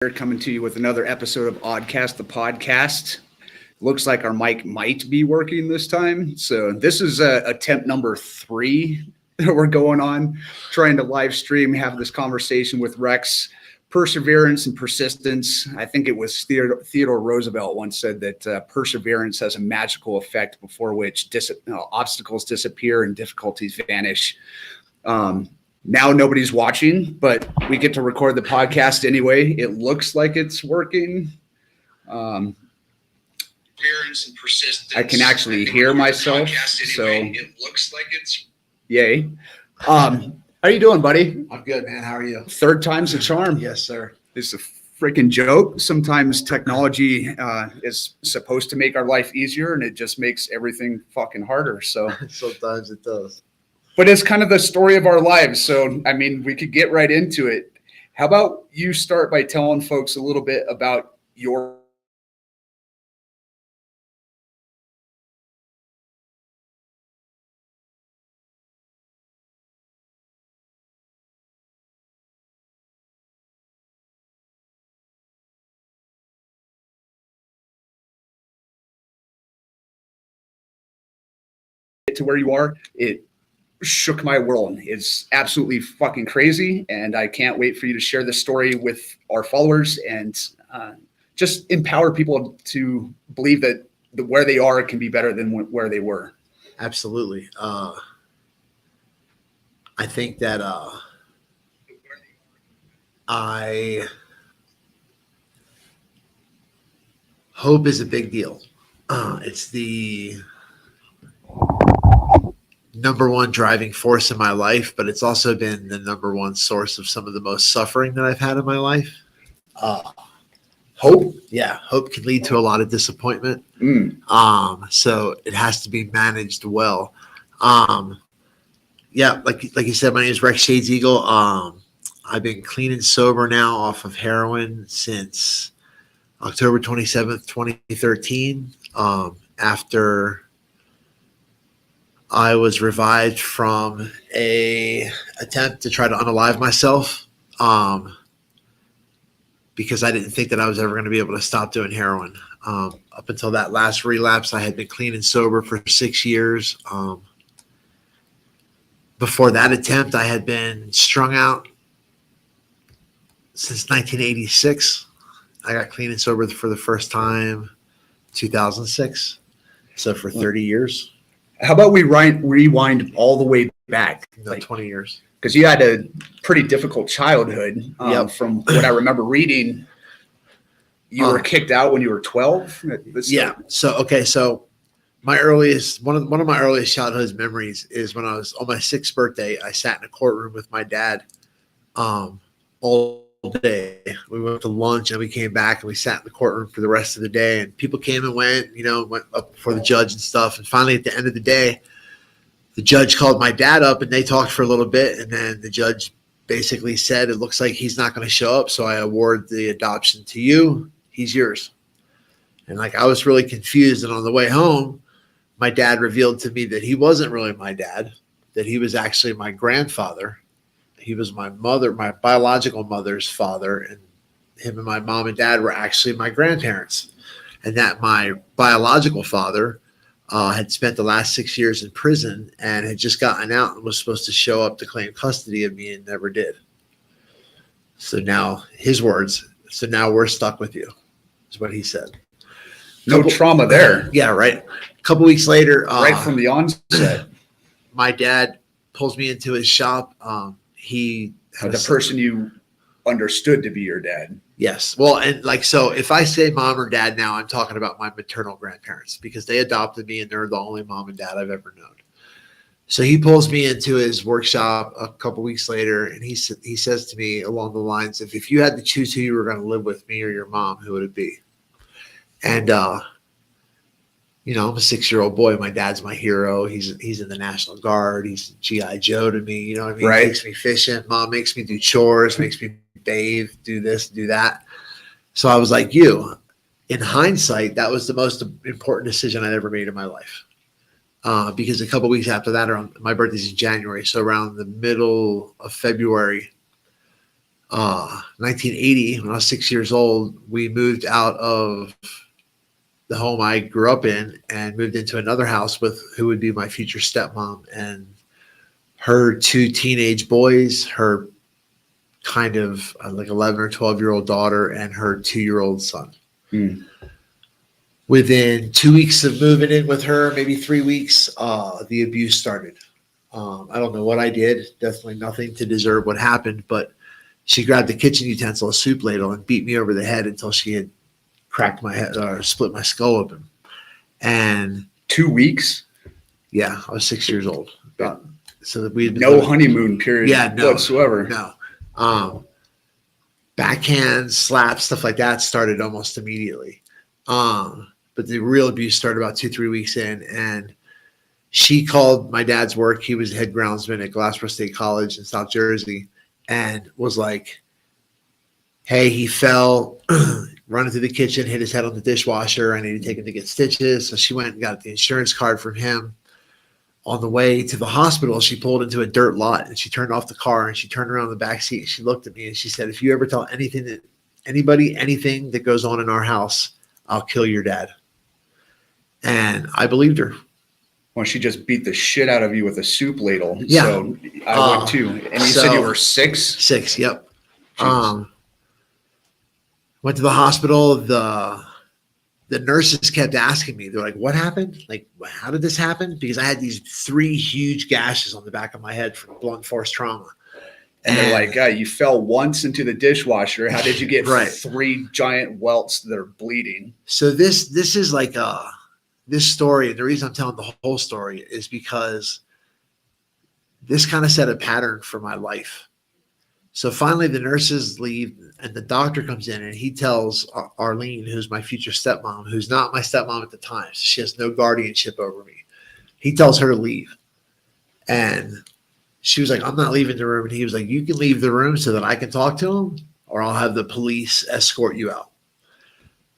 here coming to you with another episode of Oddcast, the podcast. Looks like our mic might be working this time. So this is attempt number 3 that we're going on, trying to live stream, have this conversation with Rex. Perseverance and persistence. I think it was Theodore Roosevelt once said that perseverance has a magical effect before which obstacles disappear and difficulties vanish. Now nobody's watching, but we get to record the podcast anyway. It looks like it's working. Perseverance and persistence. I can actually hear myself, so it looks like it's yay. How you doing, buddy? I'm good, man. How are you? Third time's a charm. Yes, sir. It's a freaking joke. Sometimes technology is supposed to make our life easier, and it just makes everything fucking harder. So sometimes it does. But it's kind of the story of our lives. So, I mean, we could get right into it. How about you start by telling folks a little bit about your to where you are. It shook my world. It's absolutely fucking crazy, and I can't wait for you to share this story with our followers and just empower people to believe that where they are can be better than where they were. Absolutely. I think that hope is a big deal. It's the number one driving force in my life, but it's also been the number one source of some of the most suffering that I've had in my life. Hope, yeah, hope can lead to a lot of disappointment. So it has to be managed well. Yeah, like you said, my name is Rex Shades Eagle. I've been clean and sober now off of heroin since October 27th, 2013. After I was revived from a attempt to try to unalive myself, because I didn't think that I was ever going to be able to stop doing heroin. Up until that last relapse, I had been clean and sober for 6 years. Before that attempt, I had been strung out since 1986. I got clean and sober for the first time 2006. So for 30 years. How about we rewind all the way back? Like 20 years. Because you had a pretty difficult childhood. Yep. From what I remember reading, you were kicked out when you were 12? Yeah. So my earliest one of my earliest childhood memories is when I was on my 6th birthday. I sat in a courtroom with my dad all day. We went to lunch and we came back and we sat in the courtroom for the rest of the day, and people came and went up before the judge and stuff. And finally at the end of the day, the judge called my dad up and they talked for a little bit, and then the judge basically said, it looks like he's not going to show up, so I award the adoption to you. He's yours. And I was really confused, and on the way home, my dad revealed to me that he wasn't really my dad, that he was actually my grandfather. He was my biological mother's father, and him and my mom and dad were actually my grandparents, and that my biological father had spent the last 6 years in prison and had just gotten out and was supposed to show up to claim custody of me and never did. So now, his words, so now we're stuck with you, is what he said. No trauma there. Yeah, right. A couple weeks later. Right from the onset. My dad pulls me into his shop. The person you understood to be your dad. Yes. Well, and so if I say mom or dad now, I'm talking about my maternal grandparents, because they adopted me and they're the only mom and dad I've ever known. So he pulls me into his workshop a couple weeks later, and he says to me along the lines of, if you had to choose who you were going to live with, me or your mom, who would it be? And, I'm a 6-year-old boy. My dad's my hero. He's in the National Guard. He's G.I. Joe to me. You know what I mean? Right. He takes me fishing. Mom makes me do chores, makes me bathe, do this, do that. So I was like, in hindsight, that was the most important decision I'd ever made in my life. Because a couple of weeks after that, my birthday's in January. So around the middle of February, 1980, when I was 6 years old, we moved out of the home I grew up in and moved into another house with who would be my future stepmom and her two teenage boys, her kind of like 11 or 12-year-old daughter, and her 2-year-old son. Hmm. Within 2 weeks of moving in with her, maybe 3 weeks, the abuse started. I don't know what I did. Definitely nothing to deserve what happened, but she grabbed the kitchen utensil, a soup ladle, and beat me over the head until she had cracked my head or split my skull open. And 2 weeks? yeah, I was 6 years old. So that we had been No honeymoon period whatsoever. No. Backhand, slaps, stuff like that started almost immediately. But the real abuse started about 2-3 weeks in, and she called my dad's work. He was head groundsman at Glassboro State College in South Jersey, and was like, hey, he fell running through the kitchen, hit his head on the dishwasher. I need to take him to get stitches. So she went and got the insurance card from him. On the way to the hospital, she pulled into a dirt lot and she turned off the car and she turned around in the back seat. And she looked at me and she said, if you ever tell anything that goes on in our house, I'll kill your dad. And I believed her. Well, she just beat the shit out of you with a soup ladle. Yeah. So I would too. And you said you were 6? 6, yep. Jeez. Went to the hospital. The nurses kept asking me, they're like, what happened? Like, how did this happen? Because I had these 3 huge gashes on the back of my head from blunt force trauma. And they're like, you fell once into the dishwasher. How did you get Right. 3 giant welts that are bleeding? So this is like this story. And the reason I'm telling the whole story is because this kind of set a pattern for my life. So finally the nurses leave and the doctor comes in and he tells Arlene, who's my future stepmom, who's not my stepmom at the time. So she has no guardianship over me. He tells her to leave. And she was like, I'm not leaving the room. And he was like, you can leave the room so that I can talk to him, or I'll have the police escort you out.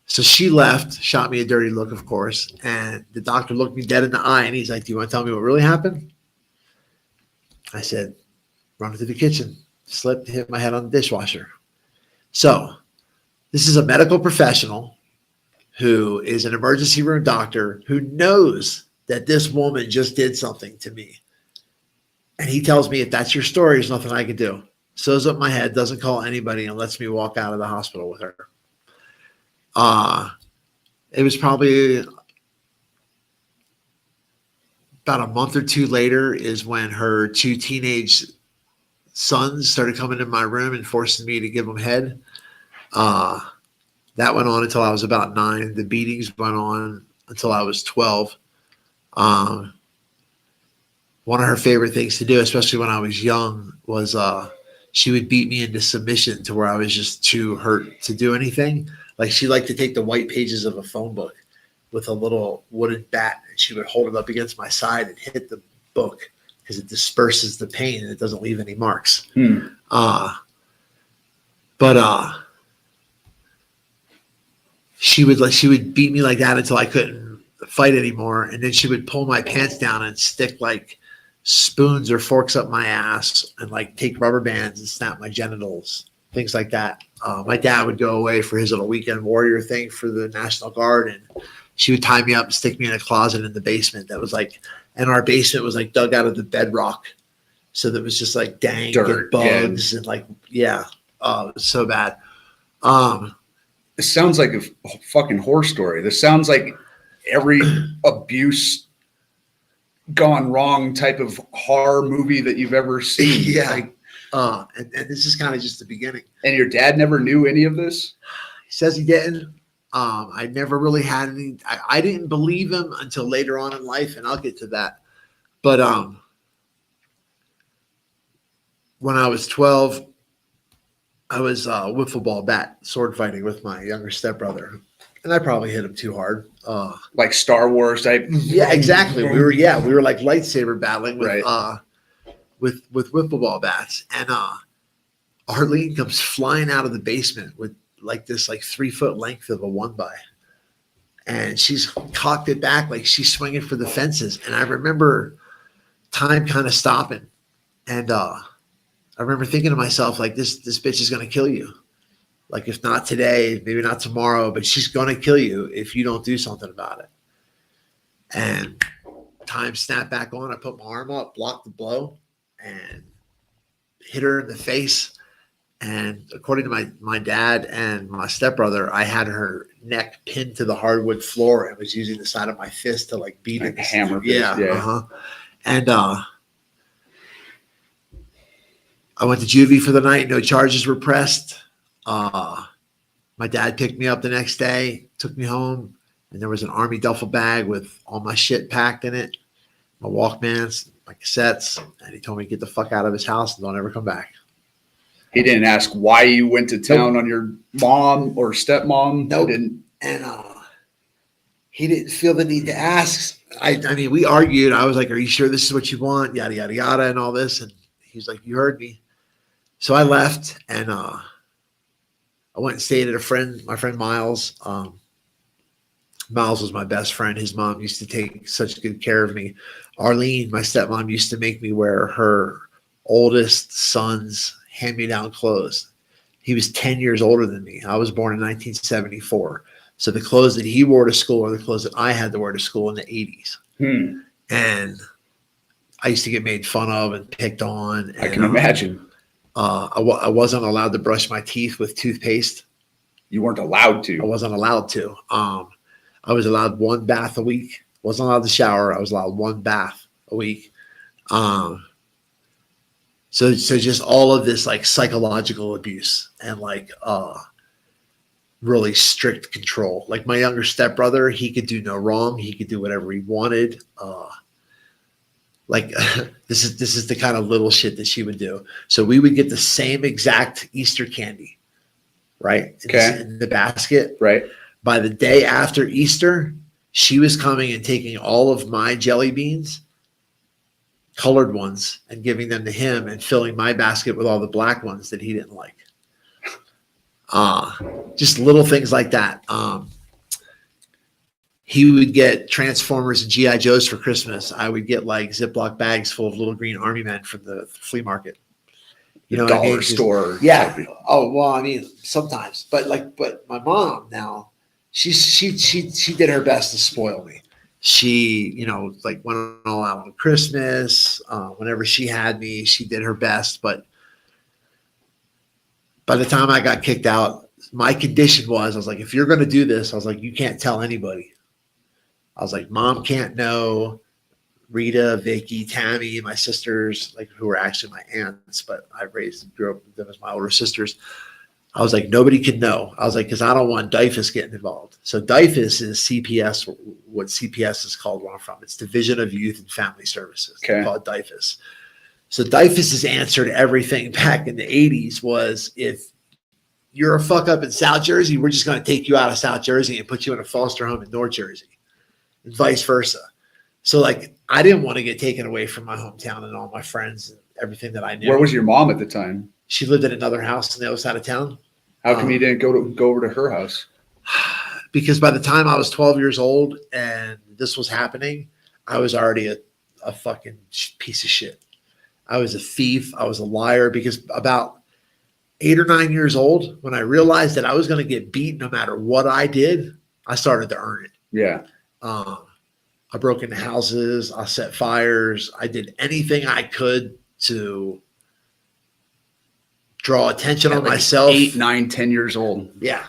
So she left, shot me a dirty look, of course. And the doctor looked me dead in the eye and he's like, do you want to tell me what really happened? I said, run into the kitchen. Slipped, hit my head on the dishwasher. So this is a medical professional who is an emergency room doctor who knows that this woman just did something to me. And he tells me, if that's your story, there's nothing I can do. Sews up my head, doesn't call anybody, and lets me walk out of the hospital with her. It was probably about a month or 2 later is when her 2 teenage sons started coming in my room and forcing me to give them head. That went on until I was about 9. The beatings went on until I was 12. One of her favorite things to do, especially when I was young, was she would beat me into submission to where I was just too hurt to do anything. Like she liked to take the white pages of a phone book with a little wooden bat and she would hold it up against my side and hit the book because it disperses the pain and it doesn't leave any marks. She would beat me like that until I couldn't fight anymore. And then she would pull my pants down and stick like spoons or forks up my ass and like take rubber bands and snap my genitals, things like that. My dad would go away for his little weekend warrior thing for the National Guard, and she would tie me up and stick me in a closet in the basement that was like, and our basement was like dug out of the bedrock. So there was just like dank and bugs and like, yeah. It was so bad. It sounds like a fucking horror story. This sounds like every abuse gone wrong type of horror movie that you've ever seen. Yeah. Like, and this is kind of just the beginning. and your dad never knew any of this? He says he didn't. I never really had any. I didn't believe him until later on in life, and I'll get to that. But when I was 12, I was wiffle ball bat sword fighting with my younger stepbrother, and I probably hit him too hard. Like Star Wars type? Yeah, exactly. We were like lightsaber battling with Right. with wiffle ball bats, and Arlene comes flying out of the basement with like this 3-foot length of a 1x, and she's cocked it back like she's swinging for the fences. And I remember time kind of stopping, and I I remember thinking to myself, like, this bitch is going to kill you. Like, if not today, maybe not tomorrow, but she's going to kill you if you don't do something about it. And time snapped back on. I put my arm up, blocked the blow, and hit her in the face. And according to my dad and my stepbrother, I had her neck pinned to the hardwood floor and was using the side of my fist to like beat Like it. hammer fist, Yeah. yeah. Uh-huh. And I went to juvie for the night. No charges were pressed. My dad picked me up the next day, took me home, and there was an army duffel bag with all my shit packed in it, my Walkmans, my cassettes, and he told me to get the fuck out of his house and don't ever come back. He didn't ask why you went to town on your mom or stepmom. Nope. Didn't. And he didn't feel the need to ask. I mean, we argued. I was like, "Are you sure this is what you want?" Yada yada yada, and all this. And he's like, "You heard me." So I left, and I went and stayed at my friend Miles. Miles was my best friend. His mom used to take such good care of me. Arlene, my stepmom, used to make me wear her oldest son's hand-me-down clothes. He was 10 years older than me. I was born in 1974. So the clothes that he wore to school are the clothes that I had to wear to school in the 80s. And I used to get made fun of and picked on. And, I can imagine. I wasn't allowed to brush my teeth with toothpaste. You weren't allowed I to. wasn't allowed to. I was allowed one bath a week. Wasn't allowed to shower. I was allowed one bath a week. So just all of this like psychological abuse and like really strict control. Like my younger stepbrother, he could do no wrong. He could do whatever he wanted. Like this is the kind of little shit that she would do. So we would get the same exact Easter candy, right? In the basket. Right. By the day after Easter, she was coming and taking all of my jelly beans, colored ones, and giving them to him and filling my basket with all the black ones that he didn't like. Just little things like that. He would get Transformers and G.I. Joes for Christmas. I would get like Ziploc bags full of little green army men from the flea market. You know, Dollar what I mean? store. Yeah. Oh, well, I mean, sometimes, but my mom now, she did her best to spoil me. She, you know, like went all out on Christmas. Whenever she had me, she did her best. But by the time I got kicked out, my condition was, I was like, if you're going to do this, I was like, you can't tell anybody. I was like, Mom can't know. Rita, Vicky, Tammy, my sisters, like who were actually my aunts, but I grew up with them as my older sisters. I was like, nobody can know. I was like, because I don't want DYFS getting involved. So DYFS is CPS, what CPS is called where I'm from. It's Division of Youth and Family Services. Okay. They call it DYFS. So DYFS's answer to everything back in the 80s was, if you're a fuck up in South Jersey, we're just going to take you out of South Jersey and put you in a foster home in North Jersey, and vice versa. So like, I didn't want to get taken away from my hometown and all my friends and everything that I knew. Where was your mom at the time? She lived in another house on the other side of town. How come you didn't go over to her house? Because by the time I was 12 years old and this was happening, I was already a fucking piece of shit. I was a thief. I was a liar. Because about 8 or 9 years old, when I realized that I was going to get beat no matter what I did, I started to earn it. Yeah. I broke into houses. I set fires. I did anything I could to draw attention on myself. 8, 9, 10 years old. Yeah.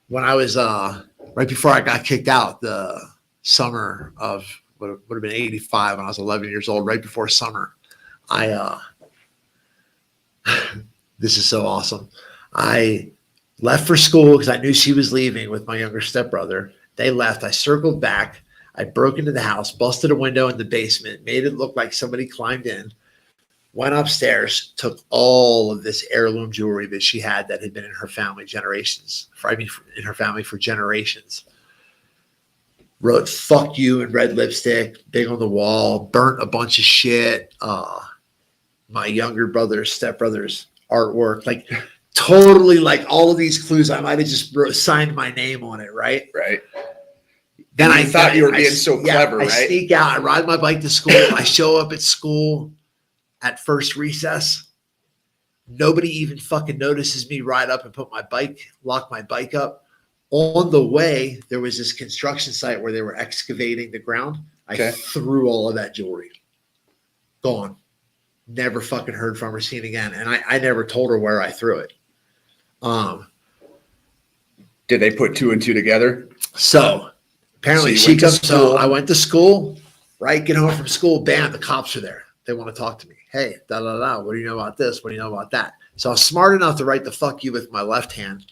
When I was right before I got kicked out, the summer of what would have been 85, when I was 11 years old, right before summer, this is so awesome. I left for school because I knew she was leaving with my younger stepbrother. They left. I circled back. I broke into the house, busted a window in the basement, made it look like somebody climbed in, went upstairs, took all of this heirloom jewelry that she had that had been in her family in her family for generations. Wrote "fuck you" in red lipstick, big on the wall, burnt a bunch of shit. My younger brother's, stepbrother's artwork, like totally like all of these clues. I might have just signed my name on it, right? Right. Then I thought you were being so clever, I right? sneak out. I ride my bike to school. I show up at school. at first recess. Nobody even fucking notices me ride up and lock my bike up. On the way, there was this construction site where they were excavating the ground. Okay. I threw all of that jewelry. Gone. Never fucking heard from her, seen again. And I never told her where I threw it. Did they put 2 and 2 together? So apparently So you she went to comes. school. So I went to school, right? Get home from school. Bam, the cops are there. They want to talk to me. Hey, da da da. What do you know about this? What do you know about that? So I was smart enough to write the fuck you with my left hand,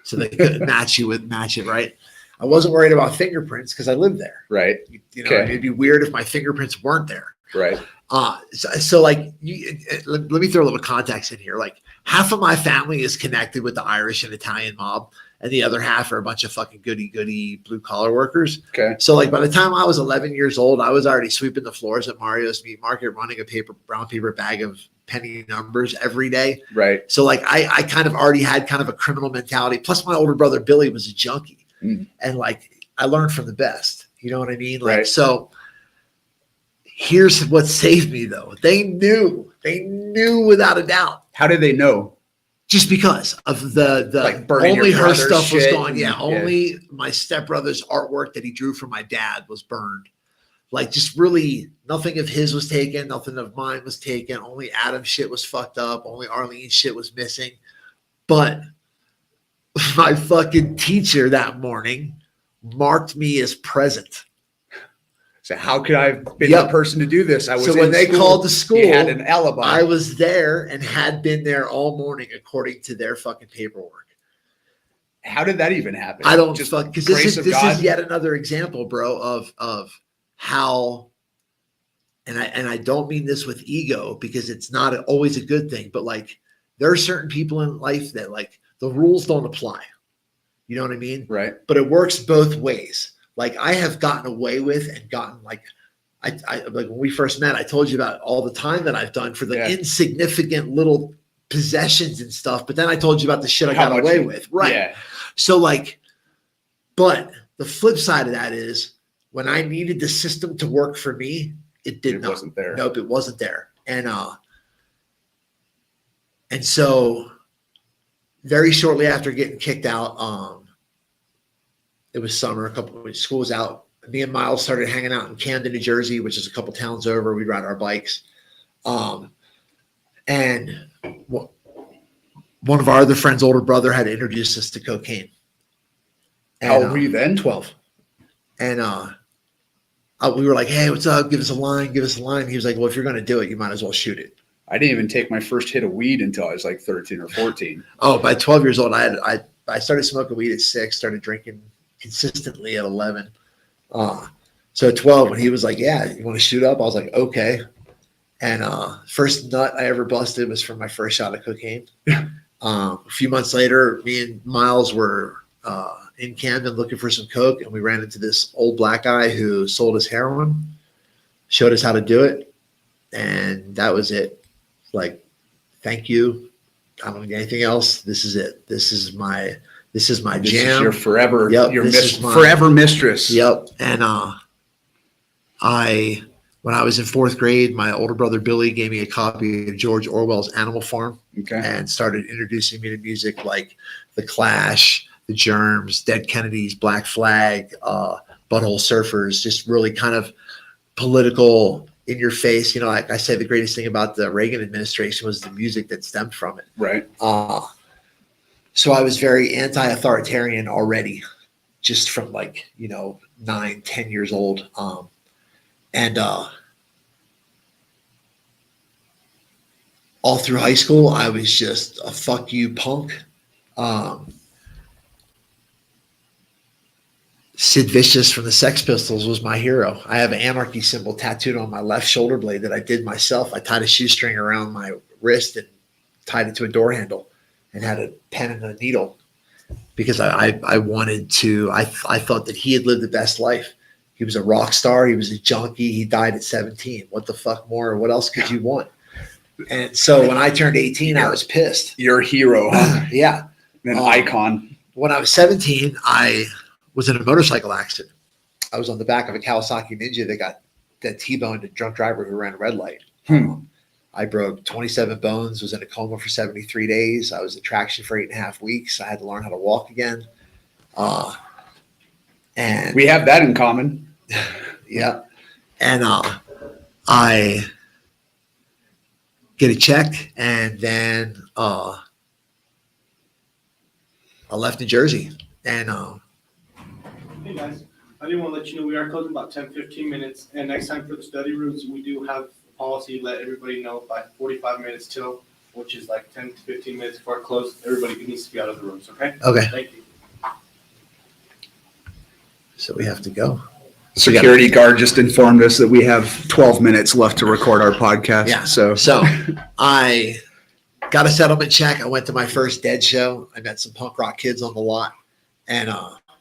so they couldn't match it. Right. I wasn't worried about fingerprints because I lived there. Right. You know, Okay. it'd be weird if my fingerprints weren't there. Right. So like, let me throw a little context in here. Like, half of my family is connected with the Irish and Italian mob, and the other half are a bunch of fucking goody blue collar workers. Okay. So like, by the time I was 11 years old, I was already sweeping the floors at Mario's Meat Market, running a brown paper bag of penny numbers every day. Right. So like, I kind of already had kind of a criminal mentality. Plus, my older brother Billy was a junkie, and like, I learned from the best. You know what I mean? Like, Right. so here's what saved me though. They knew without a doubt, How did they know? just because of the Like burning only your her brother's stuff was shit gone. and- Yeah, yeah. only my stepbrother's artwork that he drew for my dad was burned. Like, just really nothing of his was taken, nothing of mine was taken. Only Adam's shit was fucked up. Only Arlene's shit was missing. But my fucking teacher that morning marked me as present. So how could I have been Yep. the person to do this? I was So when in they school, called the school, you had an alibi. I was there and had been there all morning according to their fucking paperwork. How did that even happen? I don't Just fuck, because grace this of is God? yet another example, bro, of how, and I don't mean this with ego, because it's not always a good thing, but like, there are certain people in life that like the rules don't apply. You know what I mean? Right. But it works both ways. Like, I have gotten away with and gotten like, I like when we first met, I told you about all the time that I've done for the Yeah. insignificant little possessions and stuff. But then I told you about the shit I How got much away you- with. Right. Yeah. So like, but the flip side of that is, when I needed the system to work for me, it did It not. wasn't there. Nope, it wasn't there. And so very shortly after getting kicked out, it was summer, school was out. Me and Miles started hanging out in Camden, New Jersey, which is a couple towns over. We'd ride our bikes. And one of our other friends' older brother had introduced us to cocaine. How old were you then? 12. And we were like, hey, what's up? Give us a line. He was like, well, if you're going to do it, you might as well shoot it. I didn't even take my first hit of weed until I was like 13 or 14. Oh, by 12 years old, I started smoking weed at 6, started drinking consistently at 11. So at 12, when he was like, yeah, you want to shoot up? I was like, okay. And first nut I ever busted was from my first shot of cocaine. A few months later, me and Miles were in Camden looking for some coke, and we ran into this old black guy who sold us heroin, showed us how to do it, and that was it. Like, thank you. I don't need anything else. This is it. This is my This is jam. your forever, Yep, your this is mine. forever mistress. Yep. And when I was in 4th grade, my older brother Billy gave me a copy of George Orwell's Animal Farm Okay. and started introducing me to music like The Clash, The Germs, Dead Kennedys, Black Flag, Butthole Surfers, just really kind of political, in your face. You know, like I say, the greatest thing about the Reagan administration was the music that stemmed from it. Right. So I was very anti-authoritarian already, just from 9, 10 years old. And all through high school, I was just a fuck you punk. Sid Vicious from the Sex Pistols was my hero. I have an anarchy symbol tattooed on my left shoulder blade that I did myself. I tied a shoestring around my wrist and tied it to a door handle and had a pen and a needle because I wanted to, I thought that he had lived the best life. He was a rock star. He was a junkie. He died at 17. What the fuck more? What else could you want? And so when I turned 18, I was pissed. Your hero, huh? Yeah. An icon. When I was 17, I was in a motorcycle accident. I was on the back of a Kawasaki Ninja that T-boned a drunk driver who ran a red light. I I broke 27 bones, was in a coma for 73 days. I was in traction for 8.5 weeks. I had to learn how to walk again. And We have that in common. yeah. And I get a check, and then I left New Jersey. And Hey guys, I didn't want to let you know we are closing about 10-15 minutes, and next time for the study rooms, we do have a policy, let everybody know by 45 minutes till, which is like 10 to 15 minutes before it closes. Everybody needs to be out of the rooms, okay? okay, Thank you. so we have to go. Security guard just informed us that we have 12 minutes left to record our podcast. Yeah. So I got a settlement check. I went to my first Dead show. I met some punk rock kids on the lot. And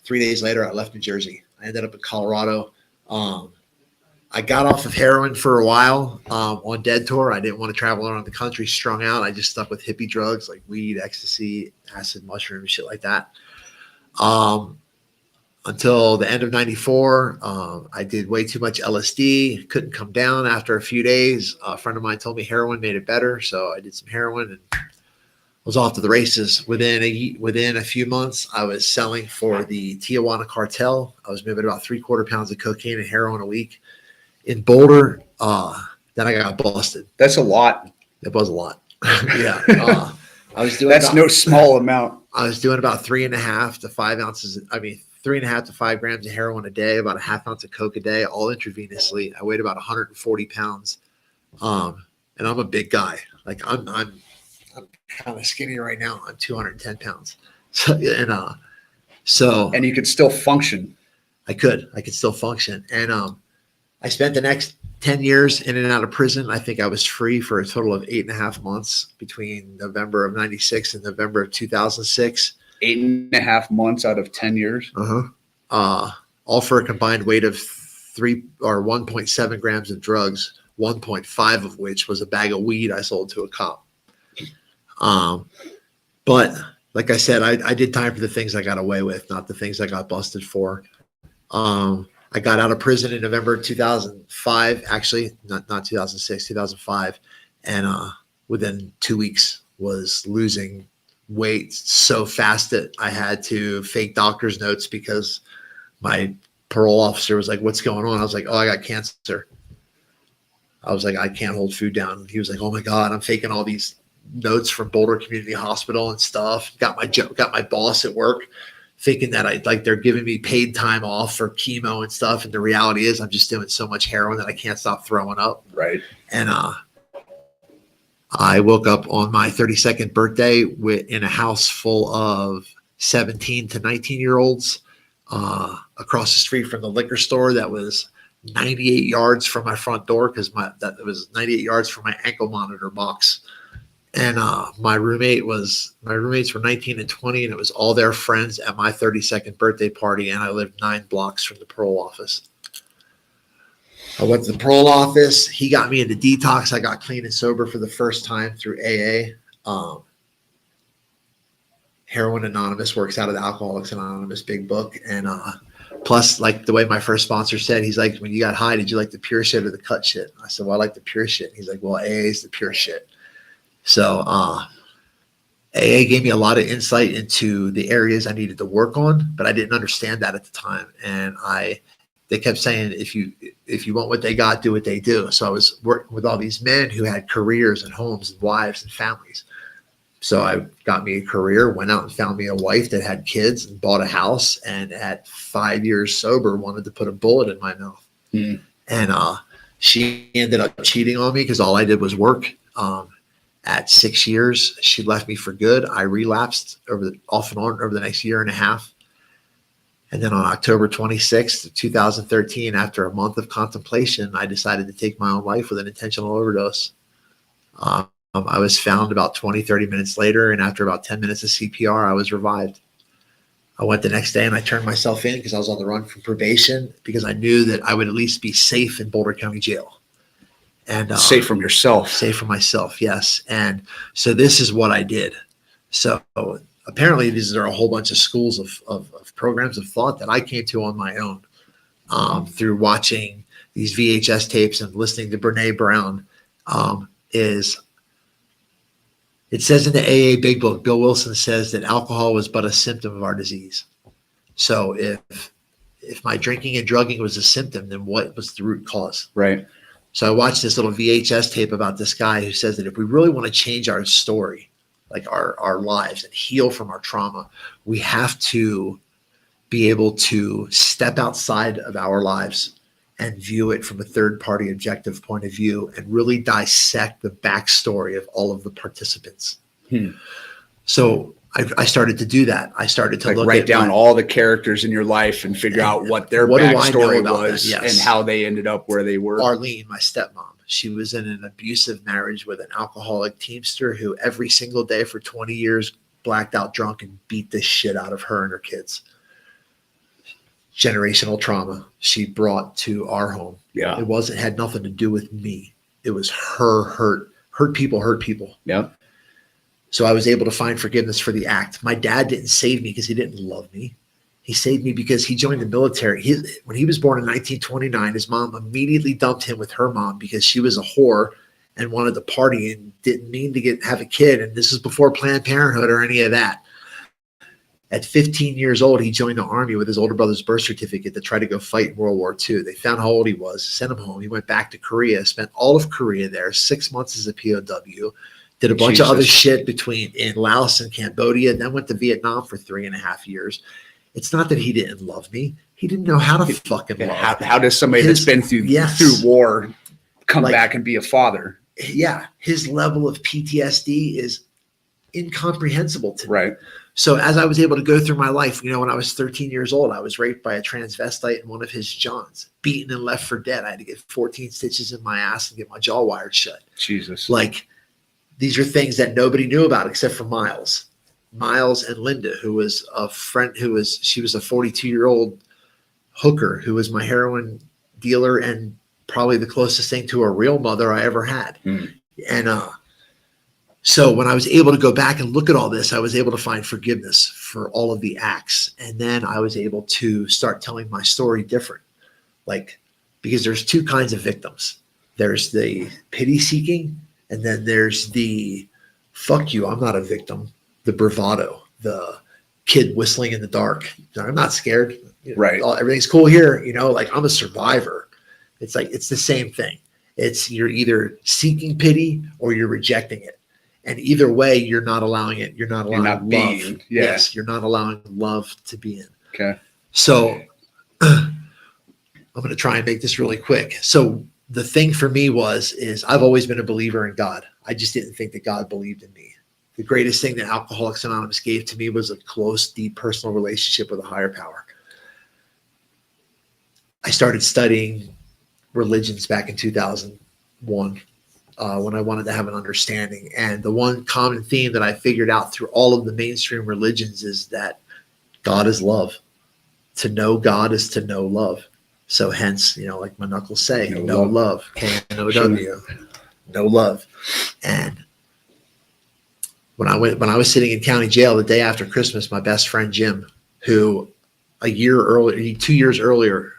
3 days later, I left New Jersey. I ended up in Colorado. I got off of heroin for a while on Dead tour. I didn't want to travel around the country strung out. I just stuck with hippie drugs like weed, ecstasy, acid, mushroom, shit like that. Until the end of 94, I did way too much LSD, couldn't come down after a few days. A friend of mine told me heroin made it better, so I did some heroin and was off to the races. Within a few months, I was selling for the Tijuana cartel. I was moving about 3/4 pounds of cocaine and heroin a week. In Boulder, then I got busted. that's a lot. It was a lot. Yeah. I was doing That's no small amount. I was doing about 3.5 to 5 ounces. 3.5 to 5 grams of heroin a day, about a half ounce of coke a day, all intravenously. I weighed about 140 pounds. And I'm a big guy. Like I'm kind of skinny right now. I'm 210 pounds. And you could still function. I could still function. And I spent the next 10 years in and out of prison. I think I was free for a total of 8.5 months between November of 96 and November of 2006. 8.5 months out of 10 years. All for a combined weight of 1.7 grams of drugs, 1.5 of which was a bag of weed I sold to a cop. But like I said, I did time for the things I got away with, not the things I got busted for. I got out of prison in November 2005, actually, not 2006, 2005. And within 2 weeks was losing weight so fast that I had to fake doctor's notes because my parole officer was like, "What's going on?" I was like, "Oh, I got cancer." I was like, "I can't hold food down." He was like, "Oh my God, I'm faking all these notes from Boulder Community Hospital and stuff." Got my boss at work thinking that they're giving me paid time off for chemo and stuff. And the reality is I'm just doing so much heroin that I can't stop throwing up. Right. And I woke up on my 32nd birthday in a house full of 17 to 19-year-olds across the street from the liquor store that was 98 yards from my front door because that was 98 yards from my ankle monitor box. And my roommates were 19 and 20, and it was all their friends at my 32nd birthday party, and I lived 9 blocks from the parole office. I went to the parole office. He got me into detox. I got clean and sober for the first time through AA. Heroin Anonymous works out of the Alcoholics Anonymous big book. And plus, like the way my first sponsor said, he's like, "When you got high, did you like the pure shit or the cut shit?" I said, "Well, I like the pure shit." He's like, "Well, AA is the pure shit." So AA gave me a lot of insight into the areas I needed to work on, but I didn't understand that at the time. And they kept saying, if you want what they got, do what they do. So I was working with all these men who had careers and homes and wives and families. So I got me a career, went out and found me a wife that had kids and bought a house. And at 5 years sober, wanted to put a bullet in my mouth. Mm. And she ended up cheating on me because all I did was work. At 6 years, she left me for good. I relapsed off and on over the next year and a half. And then on October 26th, 2013, after a month of contemplation, I decided to take my own life with an intentional overdose. I was found about 20, 30 minutes later, and after about 10 minutes of CPR, I was revived. I went the next day and I turned myself in because I was on the run from probation because I knew that I would at least be safe in Boulder County Jail. And Safe from yourself. Safe from myself, yes. And so this is what I did. So apparently these are a whole bunch of schools of programs of thought that I came to on my own through watching these VHS tapes and listening to Brene Brown. is it says in the AA Big Book, Bill Wilson says that alcohol was but a symptom of our disease. So if my drinking and drugging was a symptom, then what was the root cause? Right. So I watched this little VHS tape about this guy who says that if we really want to change our story, like our lives, and heal from our trauma, we have to be able to step outside of our lives and view it from a third-party objective point of view and really dissect the backstory of all of the participants. So I started to do that. I started to Like write down all the characters in your life and figure out what their what do I know backstory about them? was Yes. and how they ended up where they were. Arlene, my stepmom. She was in an abusive marriage with an alcoholic teamster who every single day for 20 years blacked out drunk and beat the shit out of her and her kids. Generational trauma she brought to our home. Yeah. It had nothing to do with me. It was her hurt. Hurt people. Yeah. So I was able to find forgiveness for the act. My dad didn't save me because he didn't love me. He saved me because he joined the military. When he was born in 1929, his mom immediately dumped him with her mom because she was a whore and wanted to party and didn't mean to have a kid. And this is before Planned Parenthood or any of that. At 15 years old, he joined the army with his older brother's birth certificate to try to go fight in World War II. They found how old he was, sent him home. He went back to Korea, spent all of Korea there, 6 months as a POW, did a bunch of other shit in Laos and Cambodia, then went to Vietnam for 3.5 years. It's not that he didn't love me. He didn't know how to fucking love me. How does somebody that's been through war come back and be a father? Yeah. His level of PTSD is incomprehensible to me. Right. So as I was able to go through my life, when I was 13 years old, I was raped by a transvestite in one of his johns, beaten and left for dead. I had to get 14 stitches in my ass and get my jaw wired shut. Jesus. Like, these are things that nobody knew about except for Miles and Linda, who was a friend, she was a 42-year-old hooker who was my heroin dealer and probably the closest thing to a real mother I ever had. And so when I was able to go back and look at all this, I was able to find forgiveness for all of the acts. And then I was able to start telling my story different. Like, because there's two kinds of victims. There's the pity seeking, and then there's the fuck you, I'm not a victim, the bravado, the kid whistling in the dark. I'm not scared. Right. Everything's cool here. Like, I'm a survivor. It's like, it's the same thing. It's you're either seeking pity or you're rejecting it. And either way, you're not allowing it. You're not allowing love. Being, yeah. Yes, you're not allowing love to be in. Okay. So I'm going to try and make this really quick. So the thing for me is I've always been a believer in God. I just didn't think that God believed in me. The greatest thing that Alcoholics Anonymous gave to me was a close, deep personal relationship with a higher power. I started studying religions back in 2001. When I wanted to have an understanding. And the one common theme that I figured out through all of the mainstream religions is that God is love. To know God is to know love. So hence, like my knuckles say, no love. K-N-O-W. No love. And when I was sitting in county jail the day after Christmas, my best friend Jim, who a year earlier,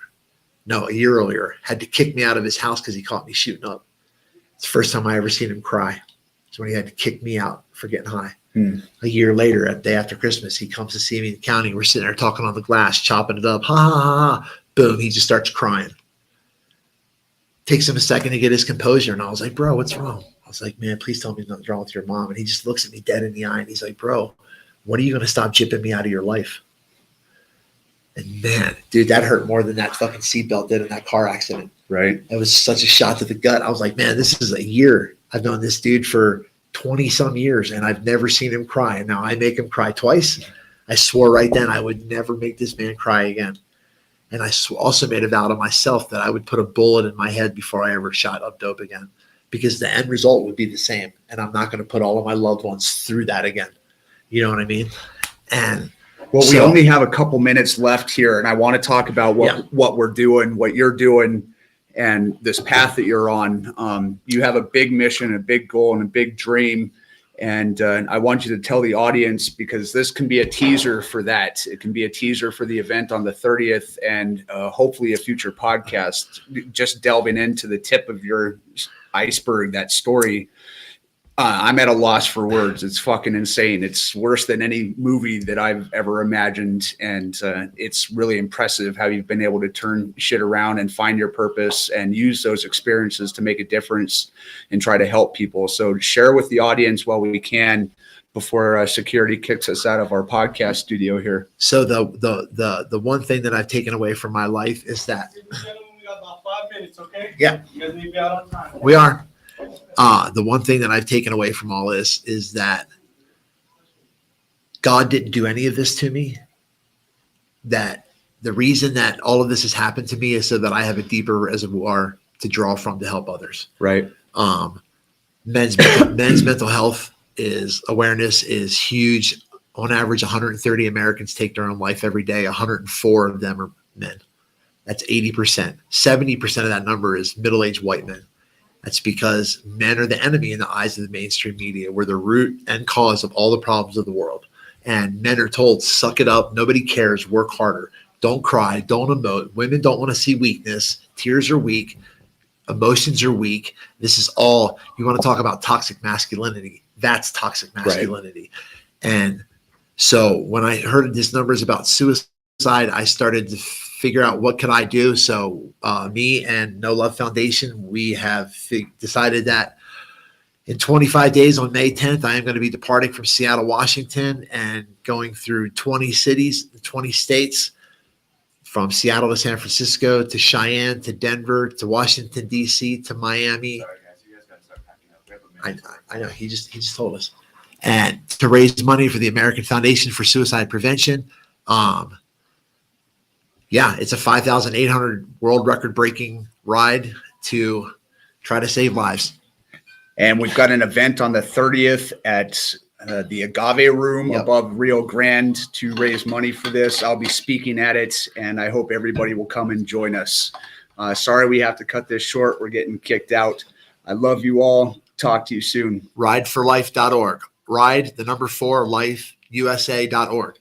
had to kick me out of his house because he caught me shooting up. It's the first time I ever seen him cry. It's when he had to kick me out for getting high. A year later, at the day after Christmas, he comes to see me in the county. We're sitting there talking on the glass, chopping it up. Ha, ha, ha, ha. Boom, he just starts crying. Takes him a second to get his composure. And I was like, bro, what's wrong? I was like, man, please tell me nothing's wrong with your mom. And he just looks at me dead in the eye. And he's like, bro, when are you going to stop jipping me out of your life? And man, dude, that hurt more than that fucking seatbelt did in that car accident. Right. It was such a shot to the gut. I was like, man, this is a year. I've known this dude for 20 some years and I've never seen him cry. And now I make him cry twice. I swore right then I would never make this man cry again. And I also made a vow to myself that I would put a bullet in my head before I ever shot up dope again, because the end result would be the same. And I'm not going to put all of my loved ones through that again. You know what I mean? And we only have a couple minutes left here, and I want to talk about what we're doing, what you're doing, and this path that you're on. You have a big mission, a big goal, and a big dream. And I want you to tell the audience, because this can be a teaser for that. It can be a teaser for the event on the 30th and hopefully a future podcast, just delving into the tip of your iceberg, that story. I'm at a loss for words. It's fucking insane. It's worse than any movie that I've ever imagined. And it's really impressive how you've been able to turn shit around and find your purpose and use those experiences to make a difference and try to help people. So share with the audience while we can before security kicks us out of our podcast studio here. So the one thing that I've taken away from my life is that Ladies and gentlemen, we got about 5 minutes, okay? Yeah. You guys need to be out on time. we are. The one thing that I've taken away from all this is that God didn't do any of this to me. That the reason that all of this has happened to me is so that I have a deeper reservoir to draw from to help others. Right. Men's mental health awareness is huge. On average, 130 Americans take their own life every day. 104 of them are men. That's 80%. 70% of that number is middle-aged white men. That's because men are the enemy in the eyes of the mainstream media. We're the root and cause of all the problems of the world. And men are told, suck it up. Nobody cares. Work harder. Don't cry. Don't emote. Women don't want to see weakness. Tears are weak. Emotions are weak. This is all, you want to talk about toxic masculinity. That's toxic masculinity. Right. And so when I heard these numbers about suicide, I started to figure out what could I do. So me and No Love Foundation, we have decided that in 25 days on May 10th, I am going to be departing from Seattle, Washington, and going through 20 cities, 20 states, from Seattle to San Francisco to Cheyenne to Denver to Washington, D.C. to Miami. Sorry, guys, you guys got to start packing up. We have a minute. I know. He just told us. And to raise money for the American Foundation for Suicide Prevention. Yeah, it's a 5,800 world record breaking ride to try to save lives. And we've got an event on the 30th at the Agave Room above Rio Grande to raise money for this. I'll be speaking at it, and I hope everybody will come and join us. Sorry we have to cut this short. We're getting kicked out. I love you all. Talk to you soon. Rideforlife.org. Ride, the number 4, lifeusa.org.